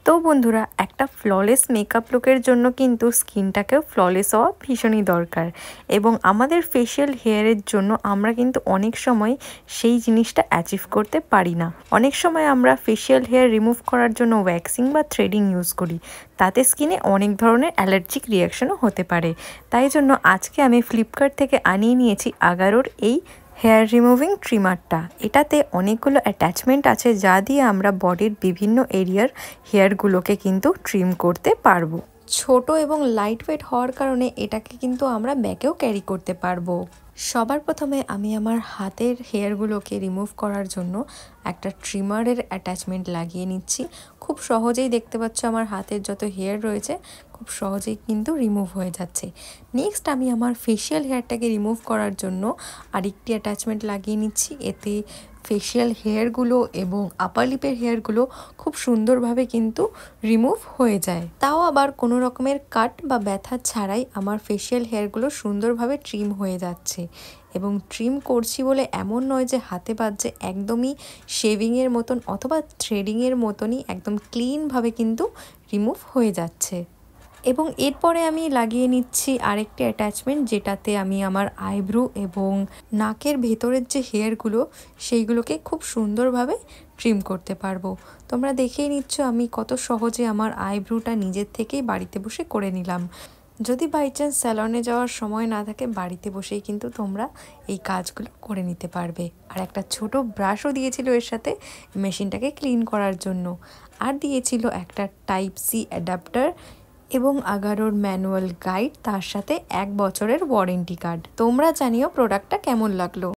তো বন্ধুরা, একটা ফ্ললেস মেকআপ লুকের জন্য কিন্তু স্কিনটাকেও ফ্ললেস হওয়া ভীষণই দরকার। এবং আমাদের ফেশিয়াল হেয়ারের জন্য আমরা কিন্তু অনেক সময় সেই জিনিসটা অ্যাচিভ করতে পারি না। অনেক সময় আমরা ফেশিয়াল হেয়ার রিমুভ করার জন্য ওয়্যাক্সিং বা থ্রেডিং ইউজ করি, তাতে স্কিনে অনেক ধরনের অ্যালার্জিক রিয়াকশনও হতে পারে। তাই জন্য আজকে আমি ফ্লিপকার্ট থেকে আনিয়ে নিয়েছি আগারোর এই হেয়ার রিমুভিং ট্রিমারটা। এটাতে অনেকগুলো অ্যাটাচমেন্ট আছে যা দিয়ে আমরা বডির বিভিন্ন এরিয়ার হেয়ারগুলোকে কিন্তু ট্রিম করতে পারবো। ছোট এবং লাইট ওয়েট হওয়ার কারণে এটাকে কিন্তু আমরা ব্যাগেও ক্যারি করতে পারবো। সবার প্রথমে আমি আমার হাতের হেয়ারগুলোকে রিমুভ করার জন্য একটা ট্রিমারের অ্যাটাচমেন্ট লাগিয়ে নিচ্ছি। খুব সহজেই দেখতে পাচ্ছ আমার হাতের যত হেয়ার রয়েছে খুব সহজেই কিন্তু রিমুভ হয়ে যাচ্ছে। নেক্সট আমি আমার ফেশিয়াল হেয়ারটাকে রিমুভ করার জন্য আরেকটি অ্যাটাচমেন্ট লাগিয়ে নিচ্ছি। এতে ফেশিয়াল হেয়ারগুলো এবং আপার লিপের হেয়ারগুলো খুব সুন্দরভাবে কিন্তু রিমুভ হয়ে যায়। তাও আবার কোনো রকমের কাট বা ব্যথা ছাড়াই আমার ফেশিয়াল হেয়ারগুলো সুন্দরভাবে ট্রিম হয়ে যাচ্ছে। এবং ট্রিম করছি বলে এমন নয় যে হাতে বাজছে, একদমই শেভিংয়ের মতন অথবা থ্রেডিংয়ের মতনই একদম ক্লিনভাবে কিন্তু রিমুভ হয়ে যাচ্ছে। এবং এরপরে আমি লাগিয়ে নিচ্ছি আরেকটি অ্যাটাচমেন্ট, যেটাতে আমি আমার আইব্রু এবং নাকের ভেতরের যে হেয়ারগুলো সেইগুলোকে খুব সুন্দরভাবে ট্রিম করতে পারবো। তোমরা দেখেই নিচ্ছ আমি কত সহজে আমার আইব্রুটা নিজের থেকেই বাড়িতে বসে করে নিলাম। যদি বাই চান্স স্যালনে যাওয়ার সময় না থাকে, বাড়িতে বসেই কিন্তু তোমরা এই কাজগুলো করে নিতে পারবে। আর একটা ছোট ব্রাশও দিয়েছিল এর সাথে মেশিনটাকে ক্লিন করার জন্য। আর দিয়েছিল একটা টাইপ সি অ্যাডাপ্টার এবং আগারোর ম্যানুয়াল গাইড, তার সাথে 1 বছরের ওয়ারেন্টি কার্ড। তোমরা জানিও প্রোডাক্টটা কেমন লাগলো।